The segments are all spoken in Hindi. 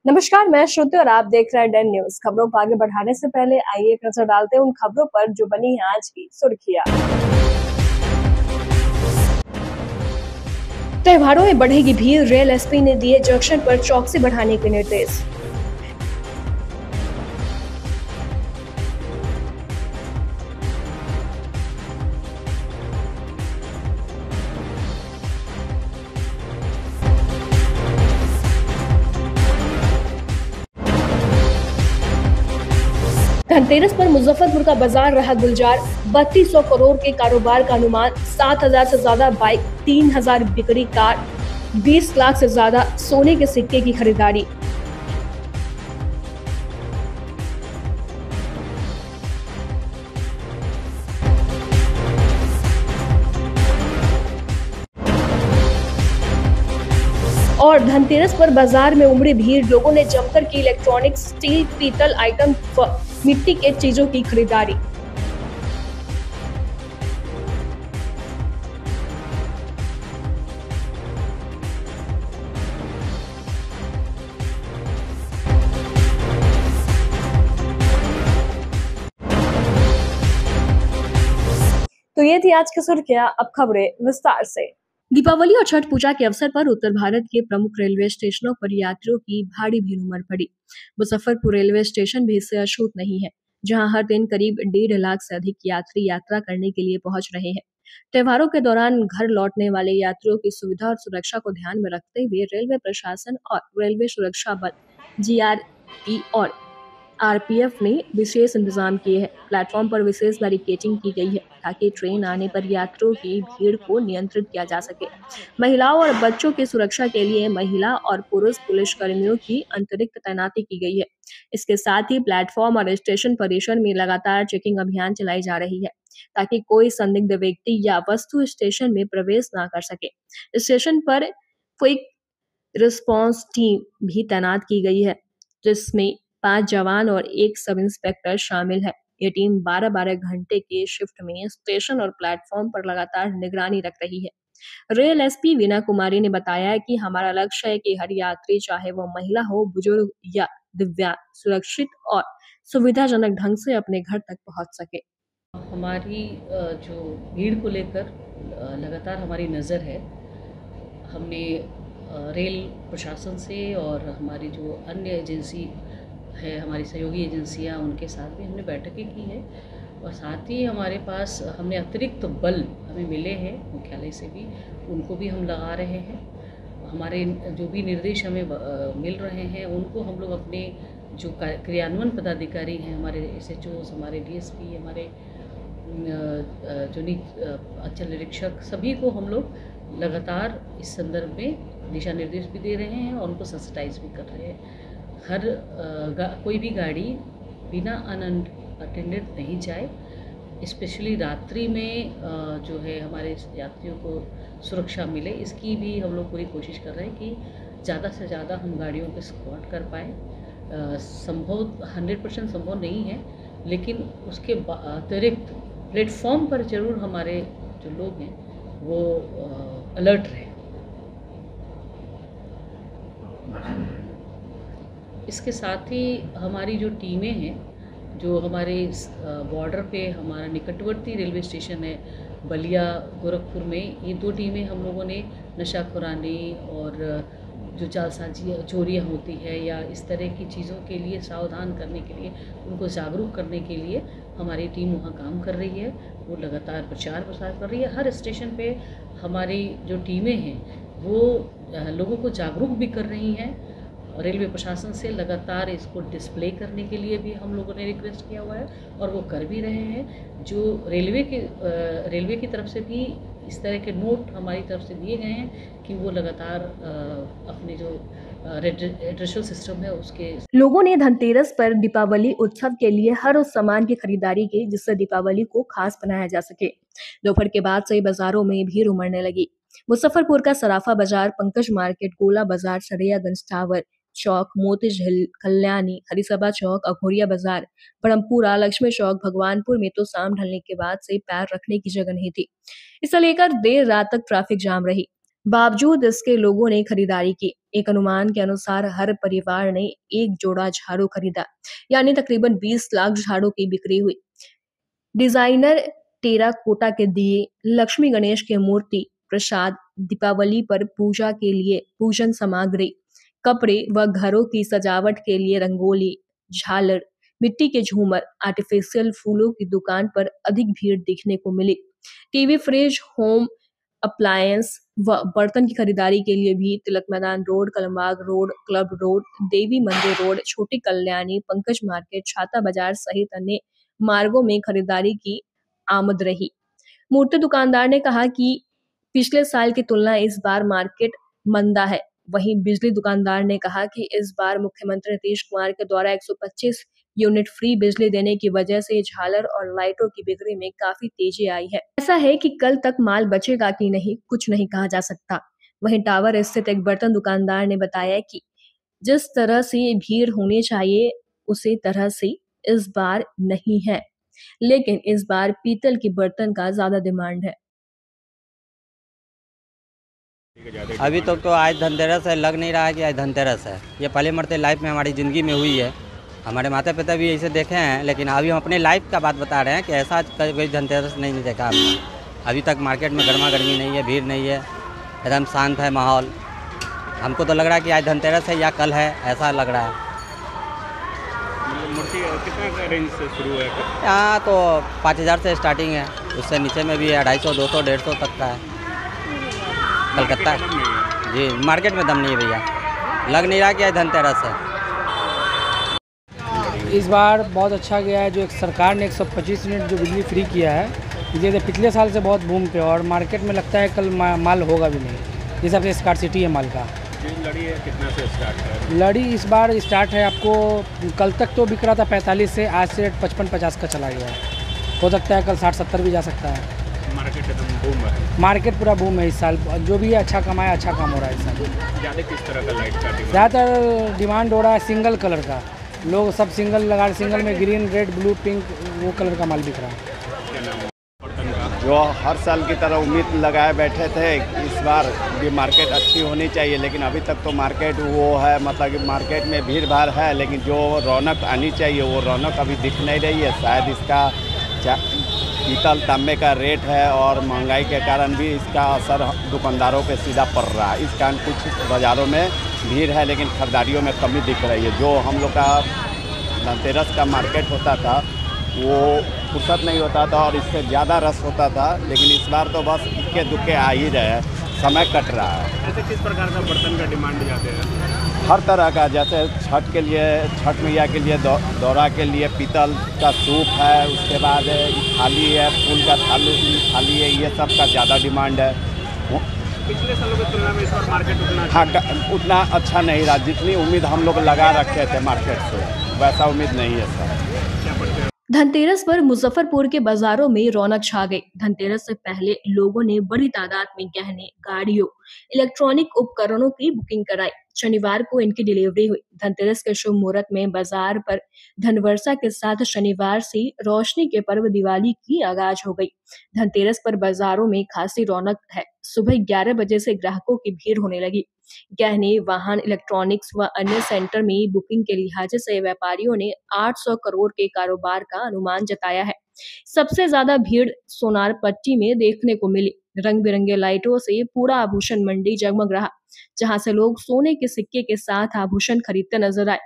नमस्कार, मैं श्रुति और आप देख रहे हैं डेन न्यूज। खबरों को आगे बढ़ाने से पहले आइए एक नजर डालते हैं उन खबरों पर जो बनी है आज की सुर्खियां। त्योहारों में बढ़ेगी भीड़, रेल एसपी ने दिए जंक्शन पर चौकसी बढ़ाने के निर्देश। धनतेरस पर मुजफ्फरपुर का बाजार रहा गुलजार। 3200 करोड़ के कारोबार का अनुमान। 7000 से ज्यादा बाइक, 3000 बिक्री कार, 20 लाख से ज्यादा सोने के सिक्के की खरीदारी। और धनतेरस पर बाजार में उमड़ी भीड़, लोगों ने जमकर की इलेक्ट्रॉनिक्स, स्टील, पीतल आइटम, मिट्टी के चीजों की खरीदारी। तो ये थी आज की सुर्खियां। अब खबरें विस्तार से। दीपावली और छठ पूजा के अवसर पर उत्तर भारत के प्रमुख रेलवे स्टेशनों पर यात्रियों की भारी भीड़ उमड़ पड़ी। मुजफ्फरपुर रेलवे स्टेशन भी इससे अछूत नहीं है, जहां हर दिन करीब 1.5 लाख से अधिक यात्री यात्रा करने के लिए पहुंच रहे हैं। त्योहारों के दौरान घर लौटने वाले यात्रियों की सुविधा और सुरक्षा को ध्यान में रखते हुए रेलवे प्रशासन और रेलवे सुरक्षा बल GRP और RPF ने विशेष इंतजाम किए हैं। प्लेटफॉर्म पर विशेष बैरिकेडिंग की गई है ताकि ट्रेन आने पर यात्रियों की भीड़ को नियंत्रित किया जा सके। महिलाओं और बच्चों की सुरक्षा के लिए महिला और पुरुष पुलिस कर्मियों की अतिरिक्त तैनाती की गई है। इसके साथ ही प्लेटफॉर्म और स्टेशन परिसर में लगातार चेकिंग अभियान चलाई जा रही है ताकि कोई संदिग्ध व्यक्ति या वस्तु स्टेशन में प्रवेश न कर सके। स्टेशन पर क्विक रिस्पांस टीम भी तैनात की गई है, जिसमें 5 जवान और 1 सब इंस्पेक्टर शामिल है। ये टीम 12-12 घंटे के शिफ्ट में स्टेशन और प्लेटफॉर्म पर लगातार निगरानी रख रही है। रेल एसपी वीना कुमारी ने बताया है कि हमारा लक्ष्य है कि हर यात्री, चाहे वो महिला हो, बुजुर्ग या दिव्यांग, सुरक्षित और सुविधाजनक ढंग से अपने घर तक पहुंच सके। हमारी जो भीड़ को लेकर लगातार हमारी नज़र है। हमने रेल प्रशासन से और हमारी जो अन्य एजेंसी है, हमारी सहयोगी एजेंसियां, उनके साथ भी हमने बैठकें की है और साथ ही हमारे पास हमने अतिरिक्त बल हमें मिले हैं मुख्यालय से भी, उनको भी हम लगा रहे हैं। हमारे जो भी निर्देश हमें मिल रहे हैं उनको हम लोग अपने जो क्रियान्वयन पदाधिकारी हैं, हमारे SHOs, हमारे DSP, हमारे जो अंचल निरीक्षक, सभी को हम लोग लगातार इस संदर्भ में दिशा निर्देश भी दे रहे हैं और उनको सेंसिटाइज भी कर रहे हैं। कोई भी गाड़ी बिना अनअटेंडेड नहीं जाए। स्पेशली रात्रि में जो है हमारे यात्रियों को सुरक्षा मिले, इसकी भी हम लोग पूरी कोशिश कर रहे हैं कि ज़्यादा से ज़्यादा हम गाड़ियों को स्क्वाड कर पाएँ। संभव 100% संभव नहीं है, लेकिन उसके अतिरिक्त प्लेटफॉर्म पर ज़रूर हमारे जो लोग हैं वो अलर्ट रहे। इसके साथ ही हमारी जो टीमें हैं, जो हमारे बॉर्डर पे हमारा निकटवर्ती रेलवे स्टेशन है बलिया गोरखपुर में, ये 2 टीमें हम लोगों ने नशाखुरानी और जो जालसाजी चोरियाँ होती है या इस तरह की चीज़ों के लिए सावधान करने के लिए, उनको जागरूक करने के लिए हमारी टीम वहाँ काम कर रही है। वो लगातार प्रचार प्रसार कर रही है। हर स्टेशन पे हमारी जो टीमें हैं वो लोगों को जागरूक भी कर रही हैं। रेलवे प्रशासन से लगातार इसको डिस्प्ले करने के लिए भी हम लोगों ने रिक्वेस्ट किया हुआ है और वो कर भी रहे हैं। जो रेलवे की तरफ से भी इस तरह के नोट हमारी तरफ से दिए गए हैं कि वो लगातार अपने जो एड्रेशल सिस्टम है उसके। लोगों ने धनतेरस पर दीपावली उत्सव के लिए हर उस सामान की खरीदारी की जिससे दीपावली को खास बनाया जा सके। दोपहर के बाद से बाजारों में भीड़ उमड़ने लगी। मुजफ्फरपुर का सराफा बाजार, पंकज मार्केट, गोला बाजार, सरियागंज टावर चौक, मोती झील, कल्याणी, हरिसभा चौक, अघोरिया बाजार, ब्रह्मपुरा, लक्ष्मी चौक, भगवानपुर में तो शाम ढलने के बाद से पैर रखने की जगह नहीं थी। इसे लेकर देर रात तक ट्रैफिक जाम रही। बावजूद इसके लोगों ने खरीदारी की। एक अनुमान के अनुसार हर परिवार ने एक जोड़ा झाड़ू खरीदा, यानी तकरीबन 20 लाख झाड़ू की बिक्री हुई। डिजाइनर टेराकोटा के दिए, लक्ष्मी गणेश की मूर्ति, प्रसाद, दीपावली पर पूजा के लिए पूजन सामग्री, कपड़े व घरों की सजावट के लिए रंगोली, झालर, मिट्टी के झूमर, आर्टिफिशियल फूलों की दुकान पर अधिक भीड़ दिखने को मिली। टीवी, फ्रिज, होम अप्लायंस व बर्तन की खरीदारी के लिए भी Tilak Maidan road, Kalambagh road, club road, Devi Mandir road, छोटी कल्याणी, पंकज मार्केट, छाता बाजार सहित अन्य मार्गों में खरीदारी की आमद रही। मूर्ति दुकानदार ने कहा कि पिछले साल की तुलना इस बार मार्केट मंदा है। वहीं बिजली दुकानदार ने कहा कि इस बार मुख्यमंत्री नीतीश कुमार के द्वारा 125 यूनिट फ्री बिजली देने की वजह से झालर और लाइटों की बिक्री में काफी तेजी आई है। ऐसा है कि कल तक माल बचेगा कि नहीं, कुछ नहीं कहा जा सकता। वहीं टावर स्थित एक बर्तन दुकानदार ने बताया कि जिस तरह से भीड़ होनी चाहिए उसी तरह से इस बार नहीं है, लेकिन इस बार पीतल के बर्तन का ज्यादा डिमांड है। अभी तक तो आज धनतेरस है, लग नहीं रहा है कि आज धनतेरस है। ये पहले मरते लाइफ में हमारी ज़िंदगी में हुई है। हमारे माता पिता भी ऐसे देखे हैं, लेकिन अभी हम अपने लाइफ का बात बता रहे हैं कि ऐसा कोई धनतेरस नहीं देखा हमने। अभी तक मार्केट में गर्मा गर्मी नहीं है, भीड़ नहीं है, एकदम शांत है माहौल। हमको तो लग रहा है कि आज धनतेरस है या कल है, ऐसा लग रहा है। मूर्ति कितना रेंज से शुरू है? यहाँ तो 5000 से स्टार्टिंग है, उससे नीचे में भी है 250, 200, 150 तक का है। कलकत्ता जी, मार्केट में दम नहीं है भैया, लग नहीं रहा कि आज धनतेरस है। इस बार बहुत अच्छा गया है, जो एक सरकार ने 125 यूनिट जो बिजली फ्री किया है, ये पिछले साल से बहुत बूम पे, और मार्केट में लगता है कल माल होगा भी नहीं। ये सबसे स्कार्सिटी है माल का। लड़ी है कितना से स्टार्ट है? लड़ी इस बार स्टार्ट है, आपको कल तक तो बिक रहा था 45 से, आज से 55-50 का चला गया है। हो सकता है कल 60-70 भी जा सकता है। मार्केट एकदम बूम है। मार्केट पूरा बूम है इस साल, जो भी अच्छा कमाया, अच्छा काम हो रहा है इस साल। ज़्यादा किस तरह का लाइट का डिमांड? ज़्यादातर डिमांड हो रहा है सिंगल कलर का, लोग सब सिंगल लगा, सिंगल में ग्रीन, रेड, ब्लू, पिंक, वो कलर का माल बिक रहा है। क्या नाम है बर्तन का? जो हर साल की तरह उम्मीद लगाए बैठे थे इस बार भी मार्केट अच्छी होनी चाहिए, लेकिन अभी तक तो मार्केट वो है, मतलब कि मार्केट में भीड़ भाड़ है, लेकिन जो रौनक आनी चाहिए वो रौनक अभी दिख नहीं रही है। शायद इसका पीतल तांबे का रेट है और महंगाई के कारण भी इसका असर दुकानदारों पे सीधा पड़ रहा है। इस कारण कुछ बाज़ारों में भीड़ है, लेकिन खरीदारियों में कमी दिख रही है। जो हम लोग का धनतेरस का मार्केट होता था वो फुर्सत नहीं होता था और इससे ज़्यादा रस होता था, लेकिन इस बार तो बस इक्के दुक्के आ ही रहे, समय कट रहा है। ऐसे किस प्रकार का बर्तन का डिमांड जाते हैं? हर तरह का, जैसे छठ के लिए, छठ मैया के लिए दौरा के लिए पीतल का सूप है, उसके बाद थाली है, फूल का थाली है, ये सब का ज़्यादा डिमांड है। पिछले सालों की तुलना में इस बार मार्केट उतना अच्छा नहीं रहा। जितनी उम्मीद हम लोग लगा रखे थे मार्केट से, वैसा उम्मीद नहीं है सर। धनतेरस पर मुजफ्फरपुर के बाजारों में रौनक छा गई। धनतेरस से पहले लोगों ने बड़ी तादाद में गहने, गाड़ियों, इलेक्ट्रॉनिक उपकरणों की बुकिंग कराई। शनिवार को इनकी डिलीवरी हुई। धनतेरस के शुभ मुहूर्त में बाजार पर धनवर्षा के साथ शनिवार से रोशनी के पर्व दिवाली की आगाज हो गई। धनतेरस पर बाजारों में खासी रौनक है। सुबह 11 बजे से ग्राहकों की भीड़ होने लगी। गहने, वाहन, इलेक्ट्रॉनिक्स व अन्य सेक्टर में बुकिंग के लिहाज से व्यापारियों ने 800 करोड़ के कारोबार का अनुमान जताया है। सबसे ज्यादा भीड़ सोनार पट्टी में देखने को मिली। रंग बिरंगे लाइटों से पूरा आभूषण मंडी जगमग रहा, जहां से लोग सोने के सिक्के के साथ आभूषण खरीदते नजर आए।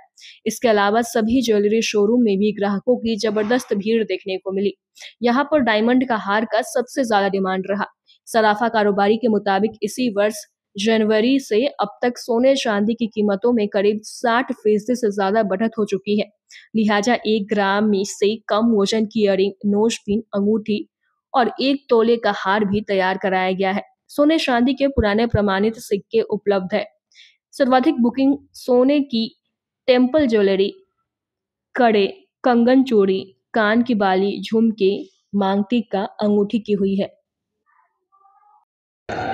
इसके अलावा सभी ज्वेलरी शोरूम में भी ग्राहकों की जबरदस्त भीड़ देखने को मिली। यहाँ पर डायमंड का हार का सबसे ज्यादा डिमांड रहा। सराफा कारोबारी के मुताबिक इसी वर्ष जनवरी से अब तक सोने चांदी की कीमतों में करीब 60% से ज्यादा बढ़त हो चुकी है। लिहाजा 1 ग्राम में से कम वजन की इयररिंग, नोज पिन, अंगूठी और 1 तोले का हार भी तैयार कराया गया है। सोने चांदी के पुराने प्रमाणित सिक्के उपलब्ध है। सर्वाधिक बुकिंग सोने की टेम्पल ज्वेलरी, कड़े, कंगन, चूड़ी, कान की बाली, झुमके, मांगटीका, अंगूठी की हुई है।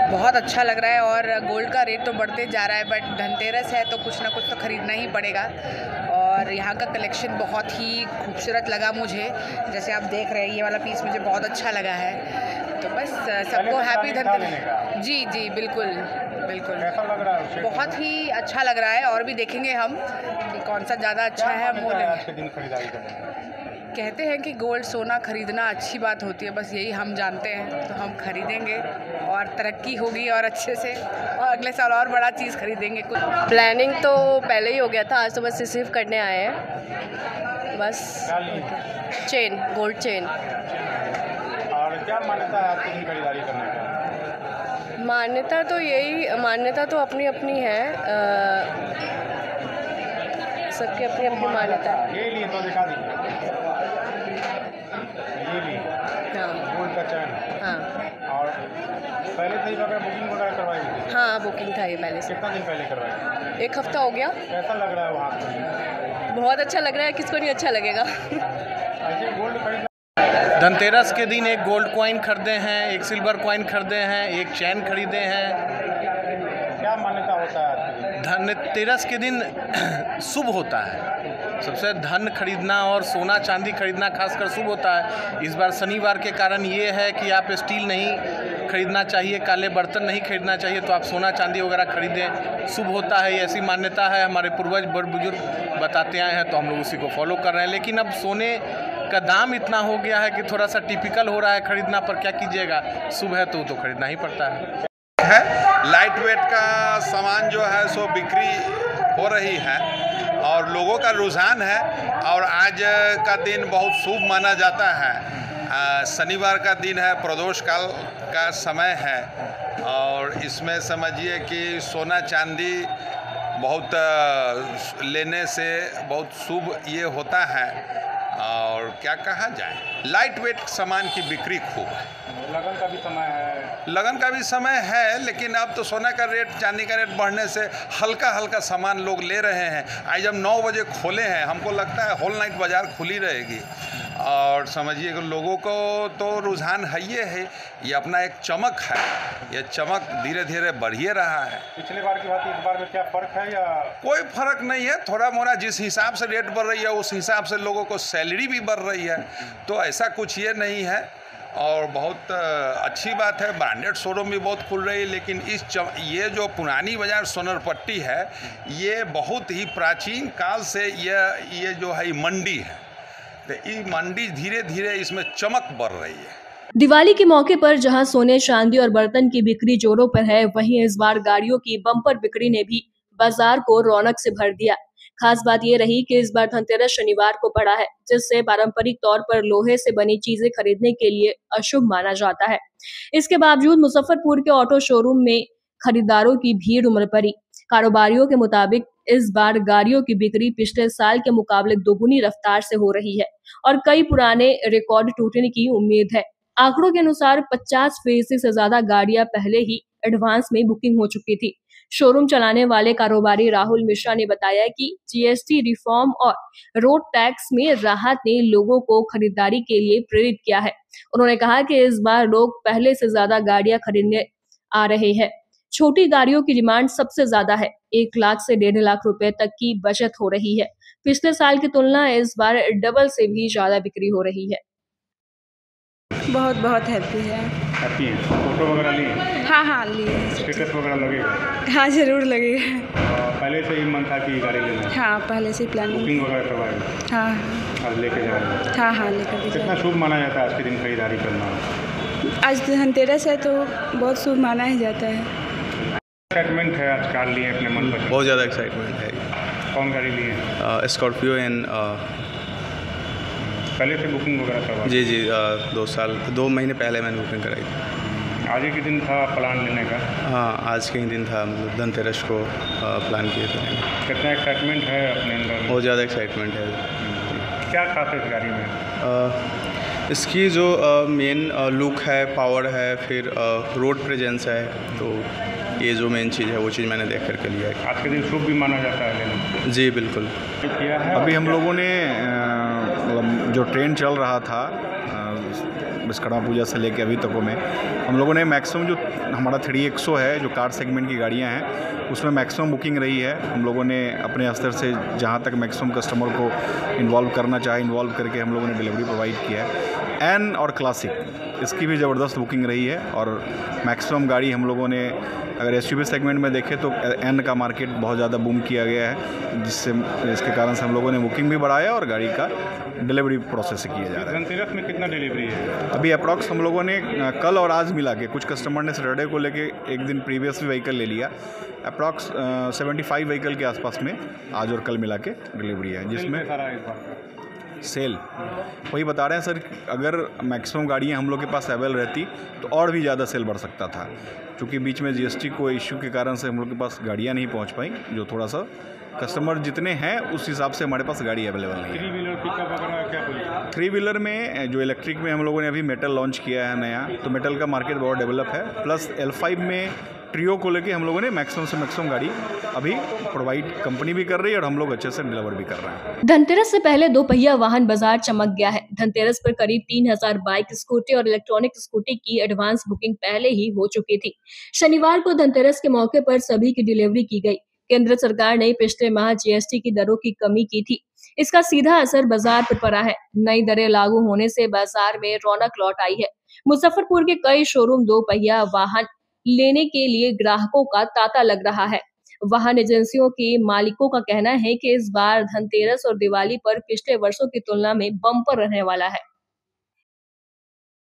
बहुत अच्छा लग रहा है और गोल्ड का रेट तो बढ़ते जा रहा है, बट धनतेरस है तो कुछ ना कुछ तो ख़रीदना ही पड़ेगा। और यहाँ का कलेक्शन बहुत ही खूबसूरत लगा मुझे। जैसे आप देख रहे हैं, ये वाला पीस मुझे बहुत अच्छा लगा है। तो बस सबको हैप्पी धनतेरस। जी जी बिल्कुल बिल्कुल। कैसा लग रहा है? बहुत ही अच्छा लग रहा है और भी देखेंगे हम कि कौन सा ज़्यादा अच्छा है। हम वो आज के दिन खरीदारी करने का? कहते हैं कि गोल्ड सोना खरीदना अच्छी बात होती है, बस यही हम जानते हैं, तो हम खरीदेंगे और तरक्की होगी और अच्छे से, और अगले साल और बड़ा चीज़ खरीदेंगे। कुछ प्लानिंग तो पहले ही हो गया था, आज तो बस रिसीव करने आए हैं बस। Chain, gold chain. और क्या मान्यता है आज के दिन खरीदारी करने का? मान्यता तो यही, मान्यता तो अपनी अपनी है, सबकी अपनी अपनी मान्यता है। ये लिए तो दिखा दीजिए। ये लिए हाँ गोल्ड का चैन। हाँ और पहले से ही वगैरह बुकिंग वगैरह करवाई थी? हाँ बुकिंग था ये पहले से। कितना दिन पहले करवाई? 1 हफ्ता हो गया। कैसा लग रहा है वहाँ पर? बहुत अच्छा लग रहा है, किसको नहीं अच्छा लगेगा। ऐसे गोल्ड खरीद धनतेरस के दिन एक गोल्ड कॉइन खरीदे हैं, एक सिल्वर कॉइन खरीदे हैं, एक चैन खरीदे हैं। क्या मान्यता होता है आज के दिन? धनतेरस के दिन शुभ होता है, सबसे धन खरीदना और सोना चांदी खरीदना खासकर शुभ होता है। इस बार शनिवार के कारण ये है कि आप स्टील नहीं खरीदना चाहिए, काले बर्तन नहीं खरीदना चाहिए, तो आप सोना चांदी वगैरह खरीदें, शुभ होता है। ऐसी मान्यता है, हमारे पूर्वज बड़ बुजुर्ग बताते आए हैं, तो हम लोग उसी को फॉलो कर रहे हैं। लेकिन अब सोने का दाम इतना हो गया है कि थोड़ा सा टिपिकल हो रहा है खरीदना, पर क्या कीजिएगा, शुभ है तो खरीदना ही पड़ता है। लाइट वेट का सामान जो है सो बिक्री हो रही है और लोगों का रुझान है, और आज का दिन बहुत शुभ माना जाता है। शनिवार का दिन है, प्रदोष काल का समय है, और इसमें समझिए कि सोना चांदी बहुत लेने से बहुत शुभ ये होता है। और क्या कहा जाए, लाइट वेट सामान की बिक्री खूब है। लगन का भी समय है? लगन का भी समय है, लेकिन अब तो सोना का रेट चांदी का रेट बढ़ने से हल्का हल्का सामान लोग ले रहे हैं। आज जब 9 बजे खोले हैं, हमको लगता है होल नाइट बाज़ार खुली रहेगी, और समझिए कि लोगों को तो रुझान है, ये अपना एक चमक है, ये चमक धीरे धीरे बढ़ ही रहा है। पिछले बार की बात इस बार में क्या फ़र्क है? या कोई फ़र्क नहीं है, थोड़ा मोड़ा जिस हिसाब से रेट बढ़ रही है उस हिसाब से लोगों को सैलरी भी बढ़ रही है, तो ऐसा कुछ ये नहीं है। और बहुत अच्छी बात है, ब्रांडेड शोरूम भी बहुत खुल रही है। लेकिन ये जो पुरानी बाज़ार सोनरपट्टी है, ये बहुत ही प्राचीन काल से ये जो है मंडी है, तो ये मंडी धीरे धीरे इसमें चमक बढ़ रही है। दिवाली के मौके पर जहां सोने चांदी और बर्तन की बिक्री जोरों पर है, वहीं इस बार गाड़ियों की बम्पर बिक्री ने भी बाजार को रौनक से भर दिया। खास बात ये रही कि इस बार धनतेरस शनिवार को पड़ा है, जिससे पारंपरिक तौर पर लोहे से बनी चीजें खरीदने के लिए अशुभ माना जाता है। इसके बावजूद मुजफ्फरपुर के ऑटो शोरूम में खरीदारों की भीड़ उमड़ पड़ी। कारोबारियों के मुताबिक इस बार गाड़ियों की बिक्री पिछले साल के मुकाबले दोगुनी रफ्तार से हो रही है और कई पुराने रिकॉर्ड टूटने की उम्मीद है। आंकड़ों के अनुसार 50% से ज्यादा गाड़ियां पहले ही एडवांस में बुकिंग हो चुकी थी। शोरूम चलाने वाले कारोबारी राहुल मिश्रा ने बताया कि जीएसटी रिफॉर्म और रोड टैक्स में राहत ने लोगों को खरीदारी के लिए प्रेरित किया है। उन्होंने कहा कि इस बार लोग पहले से ज्यादा गाड़ियां खरीदने आ रहे हैं। छोटी गाड़ियों की डिमांड सबसे ज्यादा है, 1 लाख से 1.5 लाख रुपए तक की बचत हो रही है। पिछले साल की तुलना इस बार डबल से भी ज्यादा बिक्री हो रही है। बहुत हैप्पी है। हैप्पी हैं? फोटो वगैरह लिए? हाँ लिए। स्टेटस वगैरह लगेगा? हाँ जरूर लगेगा। पहले से ही मन था कि गाड़ी लेना? हाँ पहले से ही प्लानिंग। बुकिंग वगैरह करवाई? हाँ। आज लेके जा रहे हैं? हाँ लेकर के। कितना शुभ माना जाता है आज के दिन खरीदारी करना? आज धनतेरस है तो बहुत शुभ माना ही जाता है। एक्साइटमेंट है आज कार लिए अपने मन पर? बहुत ज़्यादा एक्साइटमेंट है। कौन गाड़ी लिए? स्कॉर्पियो एंड पहले से बुकिंग वगैरह करवा? जी 2 महीने पहले मैंने बुकिंग कराई थी। आज के दिन था प्लान लेने का? हाँ आज के ही दिन था, मतलब धनतेरस को प्लान किए थे। कितना एक्साइटमेंट है अपने अंदर? बहुत ज़्यादा एक्साइटमेंट है। क्या खास है इस गाड़ी में? इसकी जो मेन लुक है, पावर है, फिर रोड प्रेजेंस है, तो ये जो मेन चीज़ है वो चीज़ मैंने देख करके लिया है। आज के दिन शुभ भी माना जाता है लेना? जी बिल्कुल। अभी हम लोगों ने जो ट्रेंड चल रहा था विश्वकर्मा पूजा से लेके अभी तक में, हम लोगों ने मैक्सिमम जो हमारा 3XO है, जो कार सेगमेंट की गाड़ियां हैं, उसमें मैक्सिमम बुकिंग रही है। हम लोगों ने अपने स्तर से जहां तक मैक्सिमम कस्टमर को इन्वॉल्व करना चाहे, इन्वॉल्व करके हम लोगों ने डिलीवरी प्रोवाइड किया है। एन और क्लासिक इसकी भी ज़बरदस्त बुकिंग रही है और मैक्सिमम गाड़ी हम लोगों ने अगर एसयूवी सेगमेंट में देखें तो एन का मार्केट बहुत ज़्यादा बूम किया गया है, जिसके कारण से हम लोगों ने बुकिंग भी बढ़ाया और गाड़ी का डिलीवरी प्रोसेस किया जा रहा है। धनतेरस में कितना डिलीवरी है? अभी अप्रॉक्स हम लोगों ने कल और आज मिला के, कुछ कस्टमर ने सैटरडे को लेके एक दिन प्रीवियस भी व्हीकल ले लिया, अप्रॉक्स 75 व्हीकल के आसपास में आज और कल मिला के डिलीवरी है, जिसमें सेल वही बता रहे हैं सर, अगर मैक्सिमम गाड़ियाँ हम लोग के पास अवेलेबल रहती तो और भी ज़्यादा सेल बढ़ सकता था, क्योंकि बीच में जीएसटी को इश्यू के कारण से हम लोग के पास गाड़ियाँ नहीं पहुँच पाई, जो थोड़ा सा कस्टमर जितने हैं उस हिसाब से हमारे पास गाड़ी अवेलेबल नहीं है। 3 व्हीलर पिकअप वगैरह क्या कुछ? 3 व्हीलर में जो इलेक्ट्रिक में हम लोगों ने अभी मेटल लॉन्च किया है नया, तो मेटल का मार्केट बहुत डेवलप है, प्लस L5 में ट्रियो को लेके हम लोगों ने मैक्सिमम से मैक्सिमम गाड़ी अभी प्रोवाइड कंपनी भी कर रही है और हम लोग अच्छे से डिलीवर भी कर रहे हैं। धनतेरस से पहले 2 पहिया वाहन बाजार चमक गया है। धनतेरस पर करीब 3000 बाइक, स्कूटी और इलेक्ट्रॉनिक स्कूटी की एडवांस बुकिंग पहले ही हो चुकी थी। शनिवार को धनतेरस के मौके पर सभी की डिलीवरी की गई। केंद्र सरकार ने पिछले माह जीएसटी की दरों की कमी की थी, इसका सीधा असर बाजार पर पड़ा है। नई दरें लागू होने से बाजार में रौनक लौट आई है। मुजफ्फरपुर के कई शोरूम 2 पहिया वाहन लेने के लिए ग्राहकों का तांता लग रहा है। वाहन एजेंसियों के मालिकों का कहना है कि इस बार धनतेरस और दिवाली पर पिछले वर्षों की तुलना में बम्पर रहने वाला है।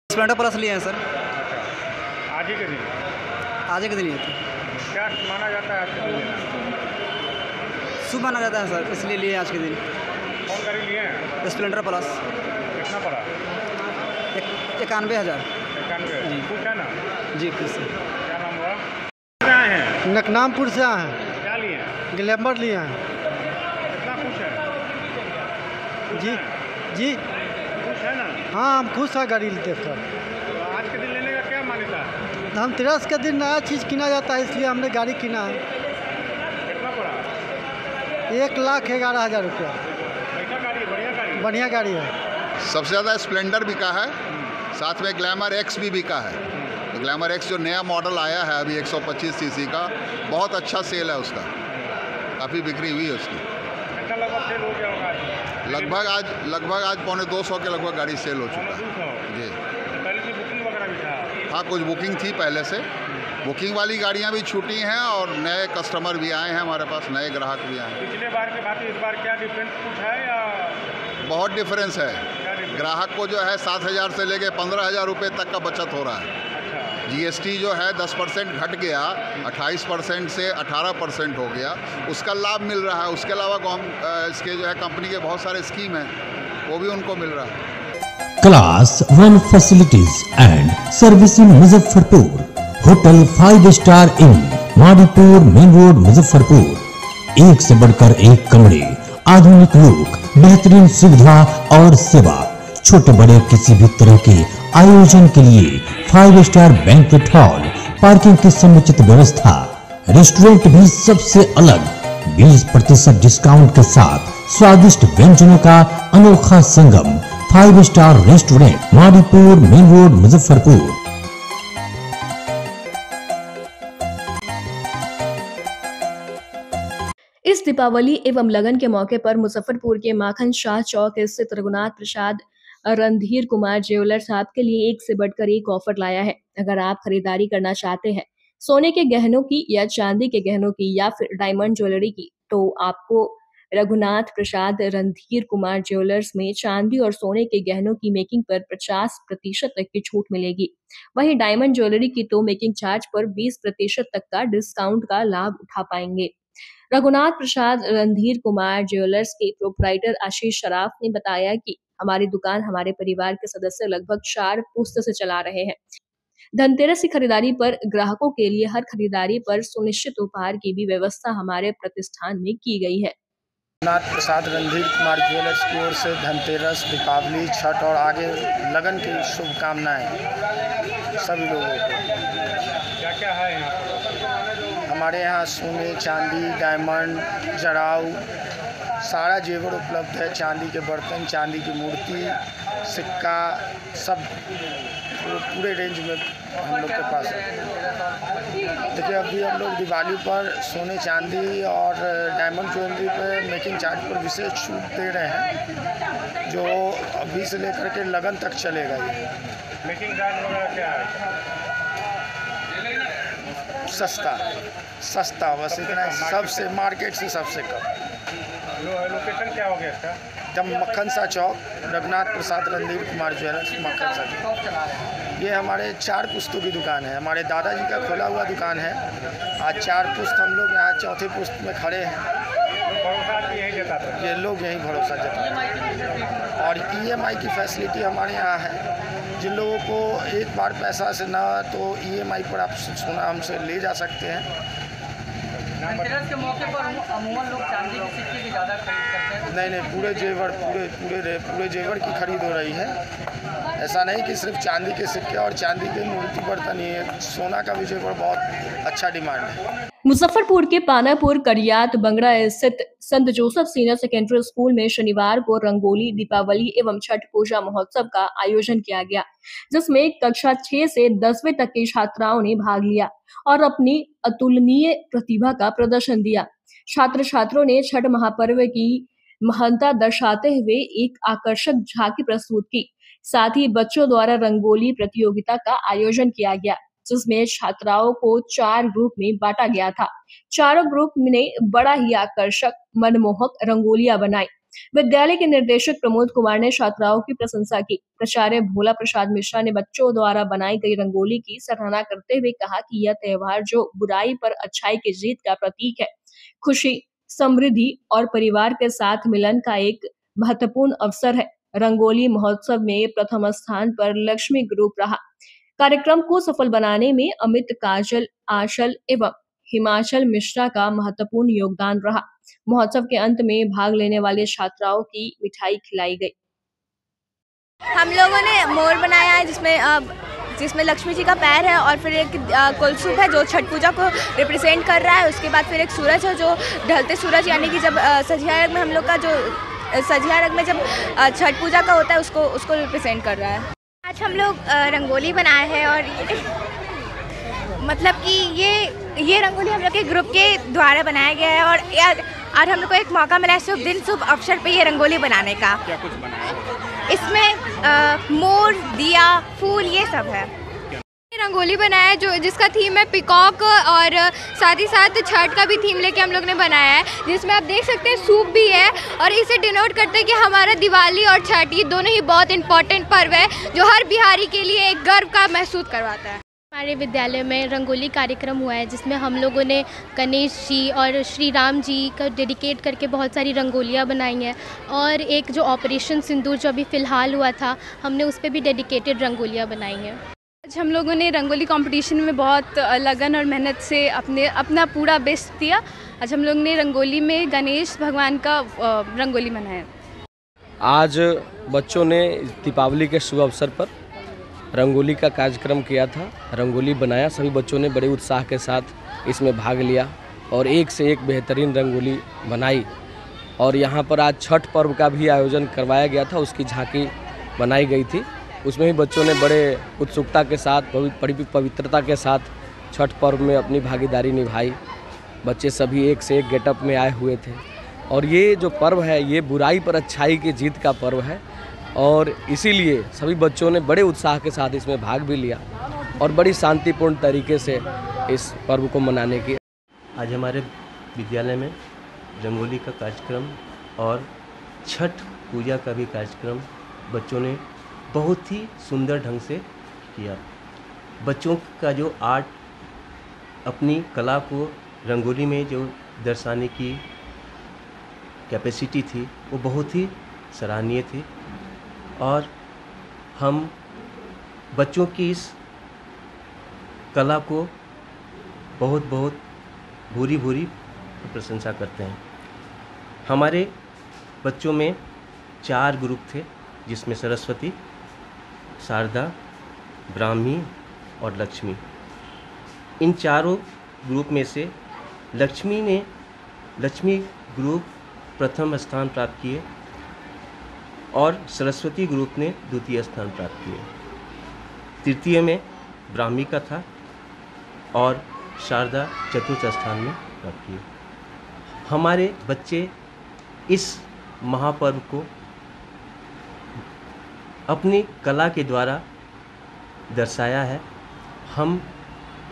स्प्लेंडर प्लस लिए हैं सर। आज ही के दिन? आज ही के दिन लिए थे। क्या माना जाता है आज के दिन? शुभ माना जाता है सर, इसलिए लिए आज के दिन। कौन गाड़ी लिए हैं? Splendor plus. कितना पड़ा? 91,000। 91 कुछ है ना? जी फिर से। क्या नाम हुआ? कहाँ आए हैं? नकनामपुर से आए हैं। क्या लिए हैं? ग्लैमर लिए हैं। कितना खुश है? जी जी खुश है ना? हाँ, हम खुश हैं गाड़ी देखकर। तो आज के दिन लेने का क्या मान्यता है? धनतेरस के दिन नया चीज़ किना जाता है, इसलिए हमने गाड़ी किना है। कितना पड़ा? 1,11,000 रुपया। कैसा गाड़ी है? बढ़िया गाड़ी है? बढ़िया गाड़ी है। सबसे ज़्यादा स्प्लेंडर बिका है, साथ में ग्लैमर एक्स भी बिका है। तो ग्लैमर एक्स जो नया मॉडल आया है अभी 125 सीसी का, बहुत अच्छा सेल है उसका, काफ़ी बिक्री हुई है उसकी। कितना लगभग सेल हो गया होगा आज? लगभग आज 250 के लगभग गाड़ी सेल हो चुका है जी। पहले से बुकिंग वगैरह भी था? हाँ, कुछ बुकिंग थी पहले से, बुकिंग वाली गाड़ियाँ भी छूटी हैं और नए कस्टमर भी आए हैं हमारे पास, नए ग्राहक भी आए हैं। पिछले बार के बाद इस बार क्या डिफरेंस कुछ है या? बहुत डिफरेंस है। ग्राहक को जो है 7,000 से लेके 15,000 रुपये तक का बचत हो रहा है। जीएसटी जो है 10% घट गया, 28% से 18% हो गया, उसका लाभ मिल रहा है। उसके अलावा इसके जो है कंपनी के बहुत सारे स्कीम हैं, वो भी उनको मिल रहा है। Class 1 facilities and servicing Muzaffarpur, hotel 5 star in Madipur main road Muzaffarpur. एक से बढ़कर एक कमरे, आधुनिक लुक, बेहतरीन सुविधा और सेवा। छोटे बड़े किसी भी तरह के आयोजन के लिए 5 स्टार बैंक्वेट हॉल, पार्किंग की समुचित व्यवस्था, रेस्टोरेंट भी सबसे अलग, 20% डिस्काउंट के साथ स्वादिष्ट व्यंजनों का अनोखा संगम। 5 star restaurant, Madipur main road Muzaffarpur. इस दीपावली एवं लगन के मौके पर मुजफ्फरपुर के माखन शाह चौक स्थित रघुनाथ प्रसाद रणधीर कुमार ज्वेलर्स आपके लिए एक से बढ़कर एक ऑफर लाया है। अगर आप खरीदारी करना चाहते हैं सोने के गहनों की या चांदी के गहनों की या फिर डायमंड ज्वेलरी की, तो आपको रघुनाथ प्रसाद रणधीर कुमार ज्वेलर्स में चांदी और सोने के गहनों की मेकिंग पर 50% तक की छूट मिलेगी। वहीं डायमंड ज्वेलरी की तो मेकिंग चार्ज पर 20% तक का डिस्काउंट का लाभ उठा पाएंगे। रघुनाथ प्रसाद रणधीर कुमार ज्वेलर्स के प्रोप्राइटर आशीष शराफ ने बताया कि हमारी दुकान हमारे परिवार के सदस्य लगभग 4 पुश्त से चला रहे हैं। धनतेरस की खरीदारी पर ग्राहकों के लिए हर खरीदारी पर सुनिश्चित उपहार की भी व्यवस्था हमारे प्रतिष्ठान में की गई है। रघुनाथ प्रसाद रणधीर कुमार ज्वेलर्स की ओर से धनतेरस, दीपावली, छठ और आगे लगन की शुभकामनाएं सभी लोगों को। क्या क्या है यहाँ पर? हमारे यहाँ सोने, चांदी, डायमंड, जराऊ, सारा जेवर उपलब्ध है। चांदी के बर्तन, चांदी की मूर्ति, सिक्का, सब पूरे रेंज में हम लोग के पास है। देखिए, अभी हम लोग दिवाली पर सोने, चांदी और डायमंड ज्वेलरी पे मेकिंग चार्ज पर विशेष छूट दे रहे हैं, जो अभी से लेकर के लगन तक चलेगा ये। मेकिंग चार्ज वगैरह क्या है? सस्ता बस इतना ही, सबसे मार्केट से सबसे कम। लोकेशन क्या हो गया इसका? जब मक्खन सा चौक, रघुनाथ प्रसाद रणधीर कुमार ज्वेलर्स, मक्खन सा चौक। ये हमारे 4 पुस्तों की दुकान है, हमारे दादाजी का खोला हुआ दुकान है। आज 4 पुस्त हम लोग यहाँ चौथे पुस्त में खड़े हैं। ये लोग यही भरोसा जताते हैं। और EMI की फैसिलिटी हमारे यहाँ है। जिन लोगों को एक बार पैसा से ना तो EMI पर आप सोना हमसे ले जा सकते हैं। धनतेरस के मौके पर अमूमन लोग चांदी के सिक्के की ज़्यादा खरीद करते हैं। नहीं, पूरे जेवर की खरीद हो रही है। ऐसा नहीं कि सिर्फ चांदी के सिक्के और चांदी के मूर्ति बर्तन ही है, सोना का भी जेवर बहुत अच्छा डिमांड है। मुजफ्फरपुर के पानापुर करियात बंगड़ा स्थित संत जोसेफ सीनियर सेकेंडरी स्कूल में शनिवार को रंगोली, दीपावली एवं छठ पूजा महोत्सव का आयोजन किया गया, जिसमें कक्षा 6 से 10वीं तक की छात्राओं ने भाग लिया और अपनी अतुलनीय प्रतिभा का प्रदर्शन दिया। छात्र छात्रों ने छठ महापर्व की महानता दर्शाते हुए एक आकर्षक झांकी प्रस्तुत की। साथ ही बच्चों द्वारा रंगोली प्रतियोगिता का आयोजन किया गया, जिसमें छात्राओं को 4 ग्रुप में बांटा गया था। चारों ग्रुप ने बड़ा ही आकर्षक, मनमोहक रंगोलियां बनाई। विद्यालय के निदेशक प्रमोद कुमार ने छात्राओं की प्रशंसा की। प्राचार्य भोला प्रसाद मिश्रा ने बच्चों द्वारा बनाई गई रंगोली की सराहना करते हुए कहा कि यह त्योहार जो बुराई पर अच्छाई की जीत का प्रतीक है, खुशी, समृद्धि और परिवार के साथ मिलन का एक महत्वपूर्ण अवसर है। रंगोली महोत्सव में प्रथम स्थान पर लक्ष्मी ग्रुप रहा। कार्यक्रम को सफल बनाने में अमित, काजल, आंचल एवं हिमाचल मिश्रा का महत्वपूर्ण योगदान रहा। महोत्सव के अंत में भाग लेने वाले छात्राओं की मिठाई खिलाई गई। हम लोगों ने मोर बनाया है जिसमें लक्ष्मी जी का पैर है और फिर एक कुलसुम है जो छठ पूजा को रिप्रेजेंट कर रहा है। उसके बाद फिर एक सूरज है जो ढलते सूरज यानी कि जब सजिया रंग में हम लोग का जो सजिया रंग में जब छठ पूजा का होता है उसको रिप्रेजेंट कर रहा है। आज हम लोग रंगोली बनाए हैं और मतलब कि ये रंगोली हम लोग के ग्रुप के द्वारा बनाया गया है और आज हम लोग को एक मौका मिला है शुभ दिन शुभ अवसर पे ये रंगोली बनाने का। क्या कुछ बनाया? इसमें मोर, दिया, फूल ये सब है। रंगोली बनाया है जो जिसका थीम है पिकॉक और साथ ही साथ छठ का भी थीम लेके हम लोग ने बनाया है, जिसमें आप देख सकते हैं सूप भी है और इसे डिनोट करते हैं कि हमारा दिवाली और छठ ये दोनों ही बहुत इम्पोर्टेंट पर्व है जो हर बिहारी के लिए एक गर्व का महसूस करवाता है। हमारे विद्यालय में रंगोली कार्यक्रम हुआ है जिसमें हम लोगों ने गणेश जी और श्री राम जी का डेडिकेट करके बहुत सारी रंगोलियाँ बनाई हैं और एक जो ऑपरेशन सिंदूर जो अभी फ़िलहाल हुआ था हमने उस पर भी डेडिकेटेड रंगोलियाँ बनाई हैं। आज हम लोगों ने रंगोली कंपटीशन में बहुत लगन और मेहनत से अपना पूरा बेस्ट दिया। आज हम लोग ने रंगोली में गणेश भगवान का रंगोली बनाया। आज बच्चों ने दीपावली के शुभ अवसर पर रंगोली का कार्यक्रम किया था, रंगोली बनाया। सभी बच्चों ने बड़े उत्साह के साथ इसमें भाग लिया और एक से एक बेहतरीन रंगोली बनाई। और यहाँ पर आज छठ पर्व का भी आयोजन करवाया गया था, उसकी झांकी बनाई गई थी। उसमें भी बच्चों ने बड़े उत्सुकता के साथ, बड़ी पवित्रता के साथ छठ पर्व में अपनी भागीदारी निभाई। बच्चे सभी एक से एक गेटअप में आए हुए थे और ये जो पर्व है ये बुराई पर अच्छाई की जीत का पर्व है और इसीलिए सभी बच्चों ने बड़े उत्साह के साथ इसमें भाग भी लिया और बड़ी शांतिपूर्ण तरीके से इस पर्व को मनाने की। आज हमारे विद्यालय में रंगोली का कार्यक्रम और छठ पूजा का भी कार्यक्रम बच्चों ने बहुत ही सुंदर ढंग से किया। बच्चों का जो आर्ट, अपनी कला को रंगोली में जो दर्शाने की कैपेसिटी थी वो बहुत ही सराहनीय थी और हम बच्चों की इस कला को बहुत बहुत भूरी भूरी प्रशंसा करते हैं। हमारे बच्चों में 4 ग्रुप थे जिसमें सरस्वती, शारदा, ब्राह्मी और लक्ष्मी। इन चारों ग्रुप में से लक्ष्मी ग्रुप प्रथम स्थान प्राप्त किए और सरस्वती ग्रुप ने द्वितीय स्थान प्राप्त किए। तृतीय में ब्राह्मी का था और शारदा चतुर्थ स्थान में प्राप्त किए। हमारे बच्चे इस महापर्व को अपनी कला के द्वारा दर्शाया है, हम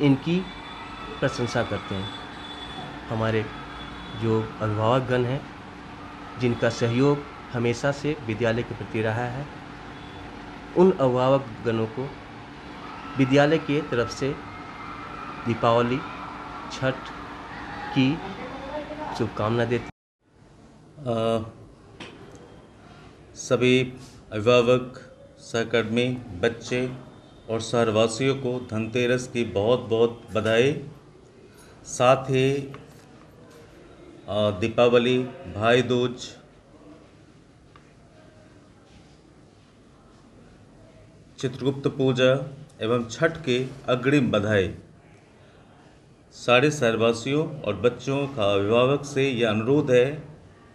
इनकी प्रशंसा करते हैं। हमारे जो अभिभावकगण हैं, जिनका सहयोग हमेशा से विद्यालय के प्रति रहा है, उन अभिभावकगणों को विद्यालय की तरफ से दीपावली, छठ की शुभकामना देते। सभी अभिभावक, सहकर्मी, बच्चे और शहरवासियों को धनतेरस की बहुत बहुत बधाई। साथ ही दीपावली, भाई दूज, चित्रगुप्त पूजा एवं छठ की अग्रिम बधाई। सारे शहरवासियों और बच्चों का अभिभावक से यह अनुरोध है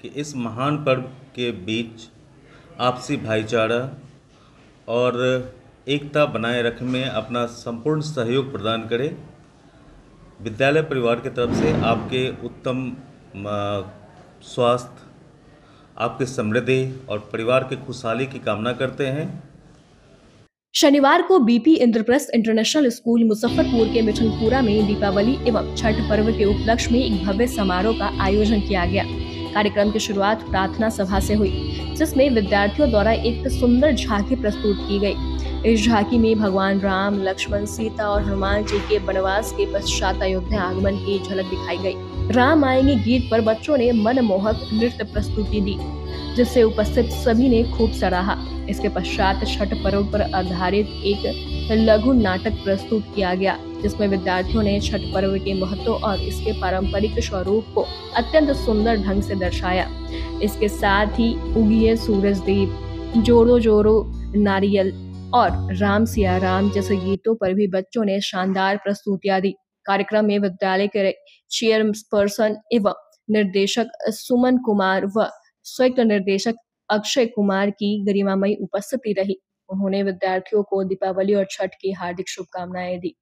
कि इस महान पर्व के बीच आपसी भाईचारा और एकता बनाए रखने में अपना संपूर्ण सहयोग प्रदान करें। विद्यालय परिवार की तरफ से आपके उत्तम स्वास्थ्य, आपकी समृद्धि और परिवार की खुशहाली की कामना करते हैं। शनिवार को BP Indraprastha international school Muzaffarpur के मिठनपुरा में दीपावली एवं छठ पर्व के उपलक्ष्य में एक भव्य समारोह का आयोजन किया गया। कार्यक्रम की शुरुआत प्रार्थना सभा से हुई, जिसमें विद्यार्थियों द्वारा एक सुंदर झांकी प्रस्तुत की गई। इस झांकी में भगवान राम, लक्ष्मण, सीता और हनुमान जी के वनवास के पश्चात अयोध्या आगमन की झलक दिखाई गई। राम आएंगे गीत पर बच्चों ने मनमोहक नृत्य प्रस्तुति दी, जिसे उपस्थित सभी ने खूब सराहा। इसके पश्चात छठ पर्व पर आधारित एक लघु नाटक प्रस्तुत किया गया, जिसमें विद्यार्थियों ने छठ पर्व के महत्व और इसके पारंपरिक स्वरूप को अत्यंत सुंदर ढंग से दर्शाया। इसके साथ ही उगिए सूरज देव, जोरो जोरो नारियल और राम सिया राम जैसे गीतों पर भी बच्चों ने शानदार प्रस्तुतियां दी। कार्यक्रम में विद्यालय के चेयरपर्सन एवं निर्देशक सुमन कुमार व संयुक्त निर्देशक अक्षय कुमार की गरिमामयी उपस्थिति रही। उन्होंने विद्यार्थियों को दीपावली और छठ की हार्दिक शुभकामनाएं दी।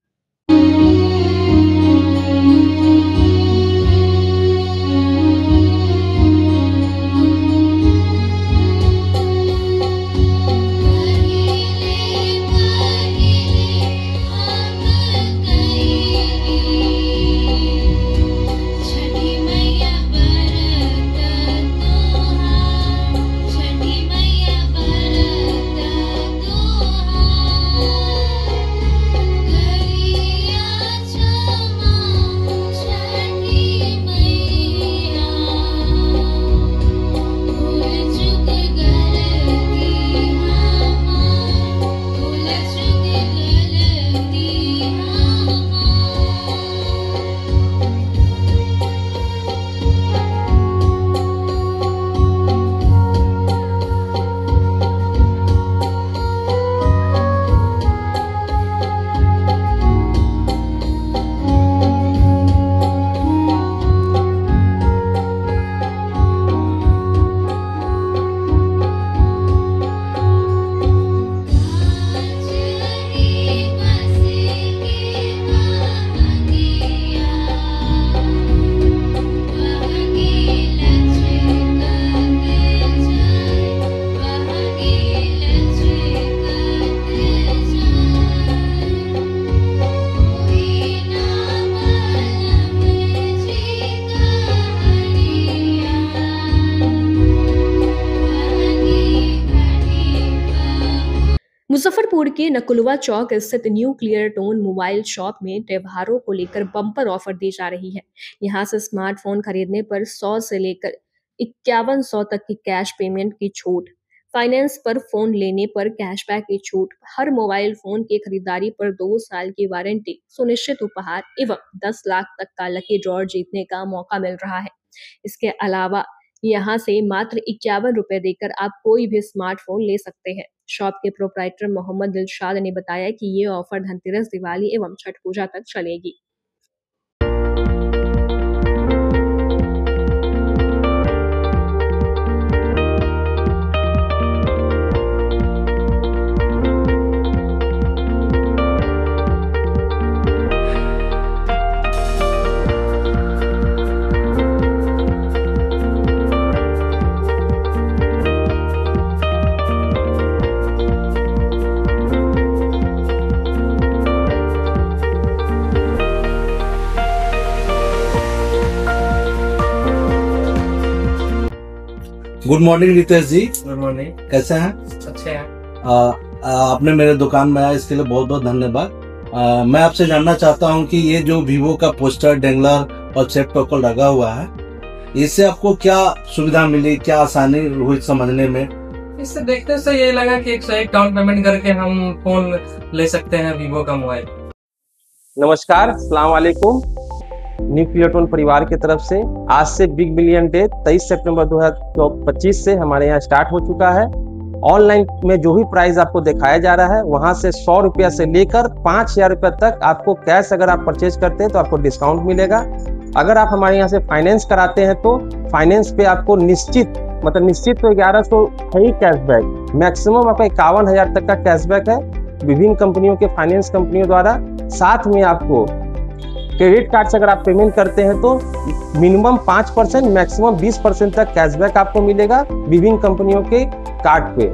मुजफ्फरपुर के नकुलवा चौक स्थित new clear tone mobile shop में त्योहारों को लेकर बम्पर ऑफर दी जा रही है। यहां से स्मार्टफोन खरीदने पर 100 से लेकर 5100 तक की कैश पेमेंट की छूट, फाइनेंस पर फोन लेने पर कैशबैक की छूट, हर मोबाइल फोन की खरीदारी पर 2 साल की वारंटी, सुनिश्चित उपहार एवं 10 लाख तक का लकी ड्रॉ जीतने का मौका मिल रहा है। इसके अलावा यहाँ से मात्र 51 रुपए देकर आप कोई भी स्मार्टफोन ले सकते हैं। शॉप के प्रोप्राइटर मोहम्मद दिलशाद ने बताया कि ये ऑफर धनतेरस, दिवाली एवं छठ पूजा तक चलेगी। Good morning Ritesh ji. Good morning. कैसे हैं? अच्छे हैं। आपने मेरे दुकान में आया इसके लिए बहुत बहुत धन्यवाद। मैं आपसे जानना चाहता हूं कि ये जो वीवो का पोस्टर, डेंगलर और चेक टोकन लगा हुआ है, इससे आपको क्या सुविधा मिली, क्या आसानी हुई समझने में? इससे देखने से ये लगा कि 101 डाउन पेमेंट करके हम फोन ले सकते हैं वीवो का मोबाइल। नमस्कार, अस्सलाम वालेकुम। न्यू क्लियरटोन परिवार की तरफ से आज से बिग बिलियन डे 23 सितंबर 2025 से हमारे यहाँ स्टार्ट हो चुका है। ऑनलाइन में जो भी प्राइस आपको दिखाया जा रहा है, वहां से 100 रुपया से लेकर 5000 रुपया तक आपको कैश अगर आप परचेज करते हैं तो आपको डिस्काउंट मिलेगा। अगर आप हमारे यहाँ से फाइनेंस कराते हैं तो फाइनेंस पे आपको निश्चित तो 1100 है ही कैशबैक, मैक्सिमम आपका 51,000 तक का कैशबैक है विभिन्न कंपनियों के फाइनेंस कंपनियों द्वारा। साथ में आपको क्रेडिट कार्ड से अगर आप पेमेंट करते हैं तो मिनिमम 5% मैक्सिमम 20% तक कैशबैक आपको मिलेगा विभिन्न कंपनियों के कार्ड पे।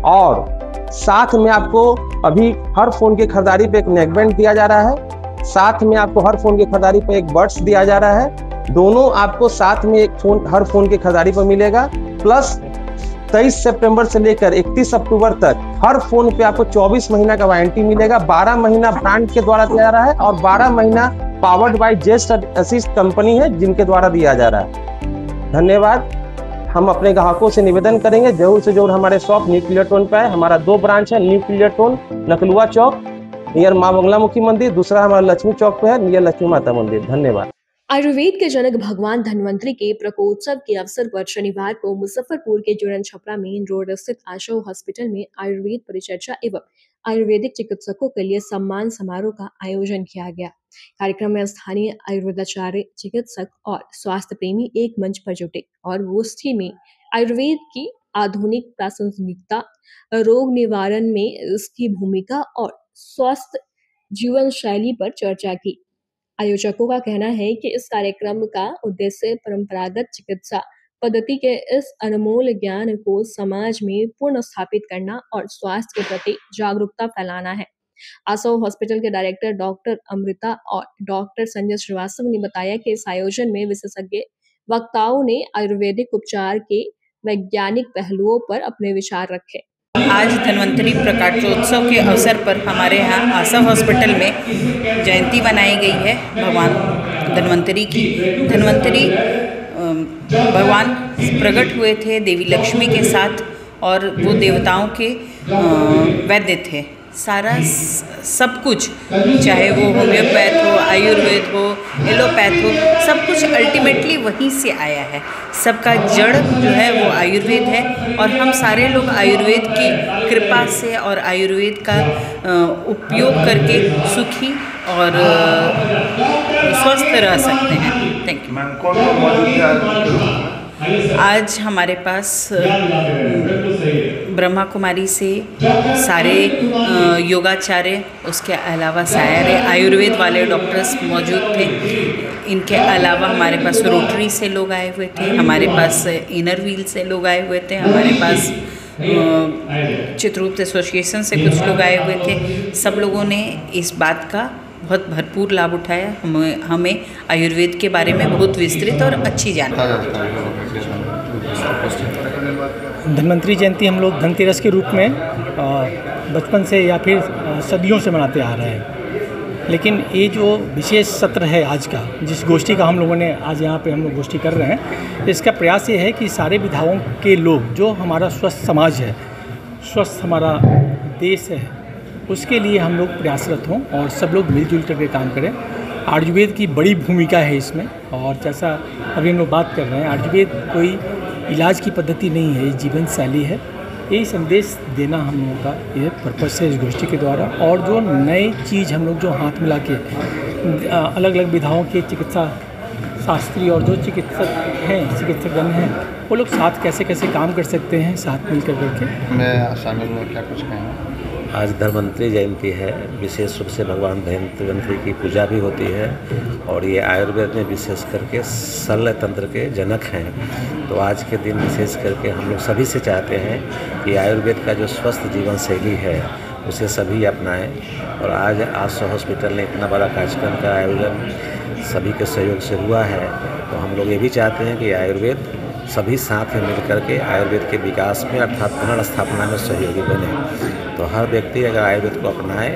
और साथ में आपको अभी हर फोन की खरीदारी पे एक नेकबैंड दिया जा रहा है, साथ में आपको हर फोन की खरीदारी पे एक बड्स दिया जा रहा है। दोनों आपको साथ में एक फोन हर फोन की खरीदारी पर मिलेगा। प्लस 23 सितंबर से लेकर 31 अक्टूबर तक हर फोन पे आपको 24 महीना का वारंटी मिलेगा। 12 महीना ब्रांड के द्वारा दिया जा रहा है और 12 महीना पावर्ड बाय जेस्ट असिस्ट कंपनी है जिनके द्वारा दिया जा रहा है। धन्यवाद। हम अपने ग्राहकों से निवेदन करेंगे जरूर से जरूर हमारे शॉप न्यू क्लियरटोन पे है। हमारा 2 ब्रांच है, न्यू क्लियरटोन नकलुआ चौक नियर माँ बंगलामुखी मंदिर, दूसरा हमारा लक्ष्मी चौक पे है नियर लक्ष्मी माता मंदिर। धन्यवाद। आयुर्वेद के जनक भगवान धन्वंतरी के प्रकोत्सव के अवसर पर शनिवार को मुजफ्फरपुर के जुड़न छपरा मेन रोड स्थित आशा हॉस्पिटल में आयुर्वेद परिचर्चा एवं आयुर्वेदिक चिकित्सकों के लिए सम्मान समारोह का आयोजन किया गया। कार्यक्रम में स्थानीय आयुर्वेदाचार्य, चिकित्सक और स्वास्थ्य प्रेमी एक मंच पर जुटे और गोष्ठी में आयुर्वेद की आधुनिक प्रासंगिकता, रोग निवारण में इसकी भूमिका और स्वस्थ जीवन शैली पर चर्चा की। आयोजकों का कहना है कि इस कार्यक्रम का उद्देश्य परंपरागत चिकित्सा पद्धति के इस अनमोल ज्ञान को समाज में पुनः स्थापित करना और स्वास्थ्य के प्रति जागरूकता फैलाना है। आसो हॉस्पिटल के डायरेक्टर डॉक्टर अमृता और डॉक्टर संजय श्रीवास्तव ने बताया कि इस आयोजन में विशेषज्ञ वक्ताओं ने आयुर्वेदिक उपचार के वैज्ञानिक पहलुओं पर अपने विचार रखे। आज धन्वंतरी प्रकाशोत्सव के अवसर पर हमारे यहाँ आशा हॉस्पिटल में जयंती मनाई गई है भगवान धन्वंतरी की। धन्वंतरी भगवान प्रकट हुए थे देवी लक्ष्मी के साथ और वो देवताओं के वैद्य थे। सारा सब कुछ, चाहे वो होम्योपैथ हो, आयुर्वेद हो, एलोपैथ हो, सब कुछ अल्टीमेटली वहीं से आया है। सबका जड़ जो है वो आयुर्वेद है और हम सारे लोग आयुर्वेद की कृपा से और आयुर्वेद का उपयोग करके सुखी और स्वस्थ रह सकते हैं। Thank you. आज हमारे पास ब्रह्मा कुमारी से सारे योगाचार्य, उसके अलावा सारे आयुर्वेद वाले डॉक्टर्स मौजूद थे। इनके अलावा हमारे पास रोटरी से लोग आए हुए थे, हमारे पास इनर व्हील से लोग आए हुए थे, हमारे पास चित्रगुप्त एसोसिएशन से कुछ लोग आए हुए थे। सब लोगों ने इस बात का बहुत भरपूर लाभ उठाया। हमें आयुर्वेद के बारे में बहुत विस्तृत और अच्छी जानकारी। धन्वंतरी जयंती हम लोग धनतेरस के रूप में बचपन से या फिर सदियों से मनाते आ रहे हैं, लेकिन ये जो विशेष सत्र है आज का, जिस गोष्ठी का हम लोगों ने आज यहाँ पे हम लोग गोष्ठी कर रहे हैं, इसका प्रयास ये है कि सारे विधाओं के लोग, जो हमारा स्वस्थ समाज है, स्वस्थ हमारा देश है, उसके लिए हम लोग प्रयासरत हों और सब लोग मिलजुल करके काम करें। आयुर्वेद की बड़ी भूमिका है इसमें, और जैसा अभी हम लोग बात कर रहे हैं, आयुर्वेद कोई इलाज की पद्धति नहीं है, ये जीवन शैली है। यही संदेश देना हम लोगों का ये पर्पस है इस गोष्ठी के द्वारा। और जो नई चीज़ हम लोग जो हाथ मिला के अलग अलग विधाओं के चिकित्सा शास्त्री और जो चिकित्सक हैं, चिकित्सकगण हैं, वो लोग साथ कैसे कैसे काम कर सकते हैं साथ मिलकर करके। मैं शामिल हूँ, क्या कुछ कहेंगे? आज धन्वंतरी जयंती है, विशेष रूप से भगवान धन्वंतरी की पूजा भी होती है और ये आयुर्वेद में विशेष करके शल्य तंत्र के जनक हैं। तो आज के दिन विशेष करके हम लोग सभी से चाहते हैं कि आयुर्वेद का जो स्वस्थ जीवन शैली है उसे सभी अपनाएं। और आज आशा हॉस्पिटल ने इतना बड़ा कार्यक्रम का आयोजन सभी के सहयोग से हुआ है, तो हम लोग ये भी चाहते हैं कि आयुर्वेद सभी साथ में मिलकर के आयुर्वेद के विकास में अर्थात पुनर्स्थापना में सहयोगी बने। तो हर व्यक्ति अगर आयुर्वेद को अपनाए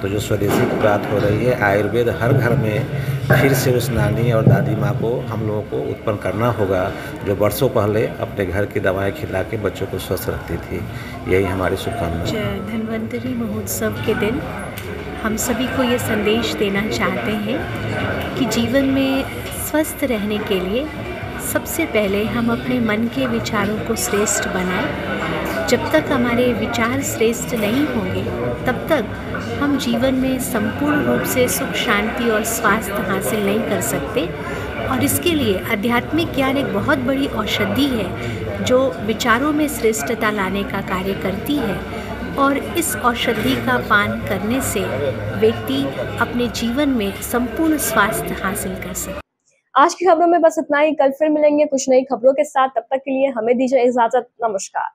तो जो स्वदेशी की बात हो रही है, आयुर्वेद हर घर में फिर से उस नानी और दादी माँ को हम लोगों को उत्पन्न करना होगा जो वर्षों पहले अपने घर की दवाएं खिला के बच्चों को स्वस्थ रखती थी। यही हमारी शुभकामनाएं। धन्वंतरी महोत्सव के दिन हम सभी को ये संदेश देना चाहते हैं कि जीवन में स्वस्थ रहने के लिए सबसे पहले हम अपने मन के विचारों को श्रेष्ठ बनाएं। जब तक हमारे विचार श्रेष्ठ नहीं होंगे तब तक हम जीवन में संपूर्ण रूप से सुख, शांति और स्वास्थ्य हासिल नहीं कर सकते। और इसके लिए आध्यात्मिक ज्ञान एक बहुत बड़ी औषधि है जो विचारों में श्रेष्ठता लाने का कार्य करती है। और इस औषधि का पान करने से व्यक्ति अपने जीवन में संपूर्ण स्वास्थ्य हासिल कर सकता है। आज की खबरों में बस इतना ही। कल फिर मिलेंगे कुछ नई खबरों के साथ। तब तक के लिए हमें दीजिए इजाजत। नमस्कार।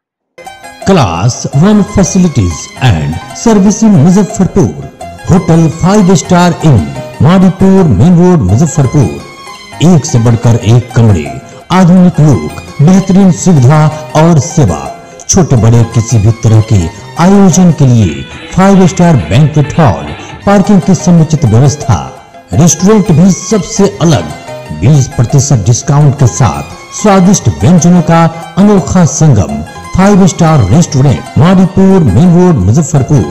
Class 1 facilities and servicing Muzaffarpur. Hotel 5 star in, Madipur main road Muzaffarpur. एक से बढ़कर एक कमरे, आधुनिक लोक, बेहतरीन सुविधा और सेवा। छोटे बड़े किसी भी तरह के आयोजन के लिए 5 स्टार बैंक्वेट हॉल, पार्किंग की समुचित व्यवस्था, रेस्टोरेंट भी सबसे अलग 20% डिस्काउंट के साथ स्वादिष्ट व्यंजनों का अनोखा संगम। 5 star restaurant, Madipur main road Muzaffarpur.